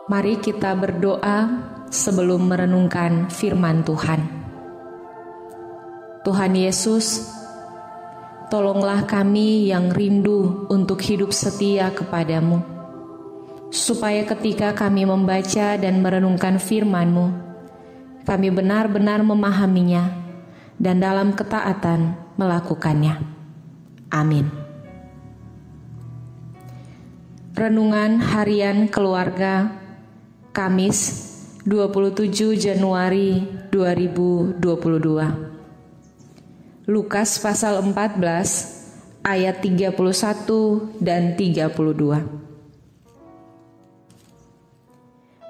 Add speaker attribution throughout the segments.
Speaker 1: Mari kita berdoa sebelum merenungkan firman Tuhan. Tuhan Yesus, tolonglah kami yang rindu untuk hidup setia kepadamu, supaya ketika kami membaca dan merenungkan firman-Mu, kami benar-benar memahaminya dan dalam ketaatan melakukannya. Amin. Renungan Harian Keluarga Kamis 27 Januari 2022. Lukas pasal 14 ayat 31 dan 32.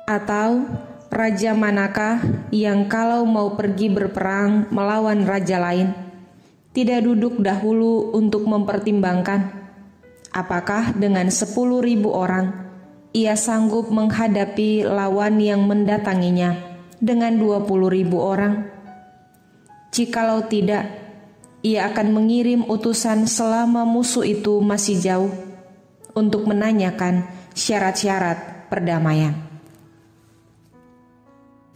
Speaker 1: Atau raja manakah yang kalau mau pergi berperang melawan raja lain, tidak duduk dahulu untuk mempertimbangkan apakah dengan 10.000 orang ia sanggup menghadapi lawan yang mendatanginya dengan 20.000 orang? Jikalau tidak, ia akan mengirim utusan selama musuh itu masih jauh untuk menanyakan syarat-syarat perdamaian.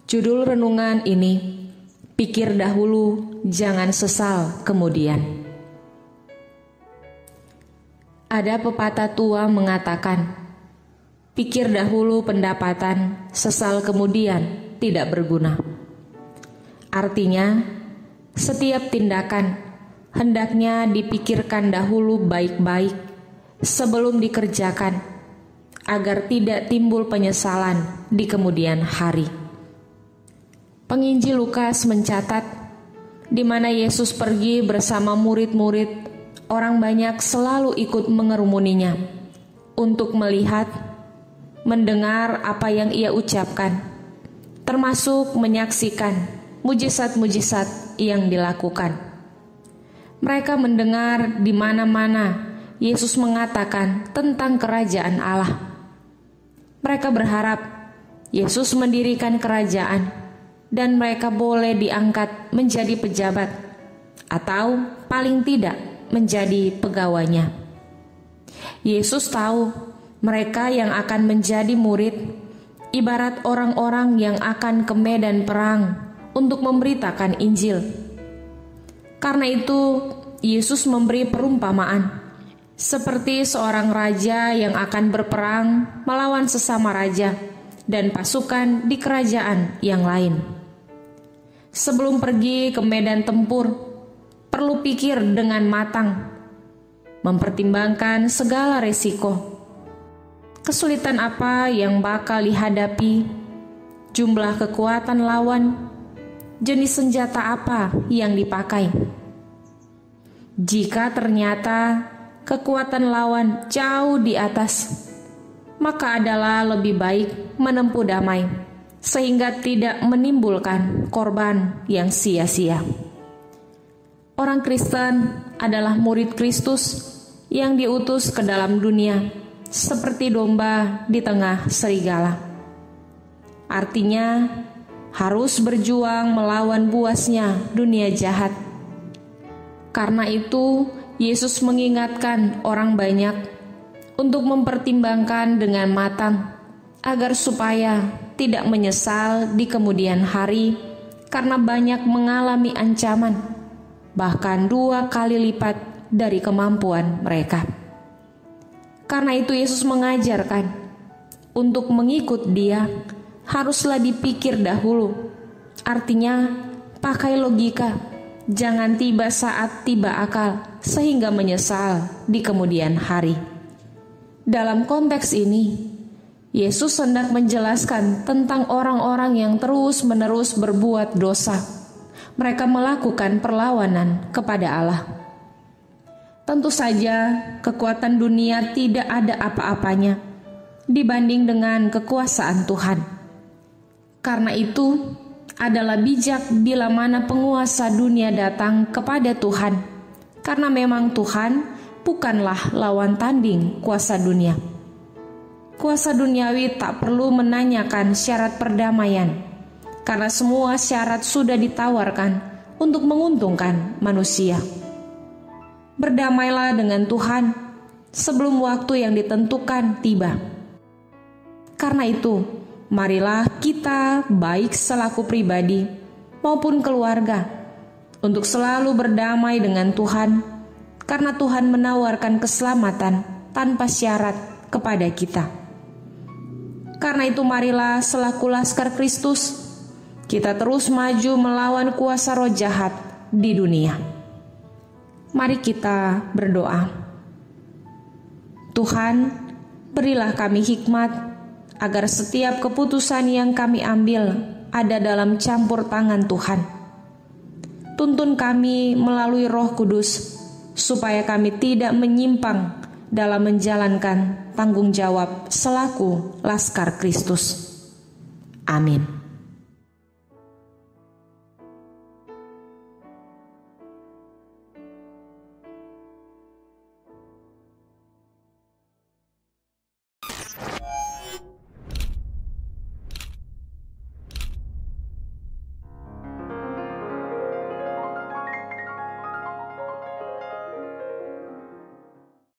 Speaker 1: Judul renungan ini, pikir dahulu, jangan sesal kemudian. Ada pepatah tua mengatakan, pikir dahulu pendapatan, sesal kemudian tidak berguna. Artinya, setiap tindakan hendaknya dipikirkan dahulu baik-baik sebelum dikerjakan, agar tidak timbul penyesalan di kemudian hari. Penginjil Lukas mencatat, di mana Yesus pergi bersama murid-murid, orang banyak selalu ikut mengerumuninya untuk melihat, mendengar apa yang ia ucapkan, termasuk menyaksikan mujizat-mujizat yang dilakukan. Mereka mendengar di mana-mana Yesus mengatakan tentang kerajaan Allah. Mereka berharap Yesus mendirikan kerajaan dan mereka boleh diangkat menjadi pejabat atau paling tidak menjadi pegawainya. Yesus tahu mereka yang akan menjadi murid ibarat orang-orang yang akan ke medan perang untuk memberitakan Injil. Karena itu, Yesus memberi perumpamaan seperti seorang raja yang akan berperang melawan sesama raja dan pasukan di kerajaan yang lain. Sebelum pergi ke medan tempur, perlu pikir dengan matang, mempertimbangkan segala resiko. Kesulitan apa yang bakal dihadapi, jumlah kekuatan lawan, jenis senjata apa yang dipakai. Jika ternyata kekuatan lawan jauh di atas, maka adalah lebih baik menempuh damai, sehingga tidak menimbulkan korban yang sia-sia. Orang Kristen adalah murid Kristus yang diutus ke dalam dunia, seperti domba di tengah serigala. Artinya, harus berjuang melawan buasnya dunia jahat. Karena itu, Yesus mengingatkan orang banyak untuk mempertimbangkan dengan matang, agar supaya tidak menyesal di kemudian hari, karena banyak mengalami ancaman, bahkan 2 kali lipat dari kemampuan mereka. Karena itu Yesus mengajarkan, untuk mengikut Dia haruslah dipikir dahulu. Artinya, pakai logika, jangan tiba saat tiba akal, sehingga menyesal di kemudian hari. Dalam konteks ini, Yesus hendak menjelaskan tentang orang-orang yang terus-menerus berbuat dosa. Mereka melakukan perlawanan kepada Allah. Tentu saja kekuatan dunia tidak ada apa-apanya dibanding dengan kekuasaan Tuhan. Karena itu adalah bijak bila mana penguasa dunia datang kepada Tuhan, karena memang Tuhan bukanlah lawan tanding kuasa dunia. Kuasa duniawi tak perlu menanyakan syarat perdamaian, karena semua syarat sudah ditawarkan untuk menguntungkan manusia. Berdamailah dengan Tuhan sebelum waktu yang ditentukan tiba. Karena itu, marilah kita baik selaku pribadi maupun keluarga untuk selalu berdamai dengan Tuhan, karena Tuhan menawarkan keselamatan tanpa syarat kepada kita. Karena itu marilah selaku laskar Kristus, kita terus maju melawan kuasa roh jahat di dunia. Mari kita berdoa. Tuhan, berilah kami hikmat agar setiap keputusan yang kami ambil ada dalam campur tangan Tuhan. Tuntun kami melalui Roh Kudus, supaya kami tidak menyimpang dalam menjalankan tanggung jawab selaku laskar Kristus. Amin.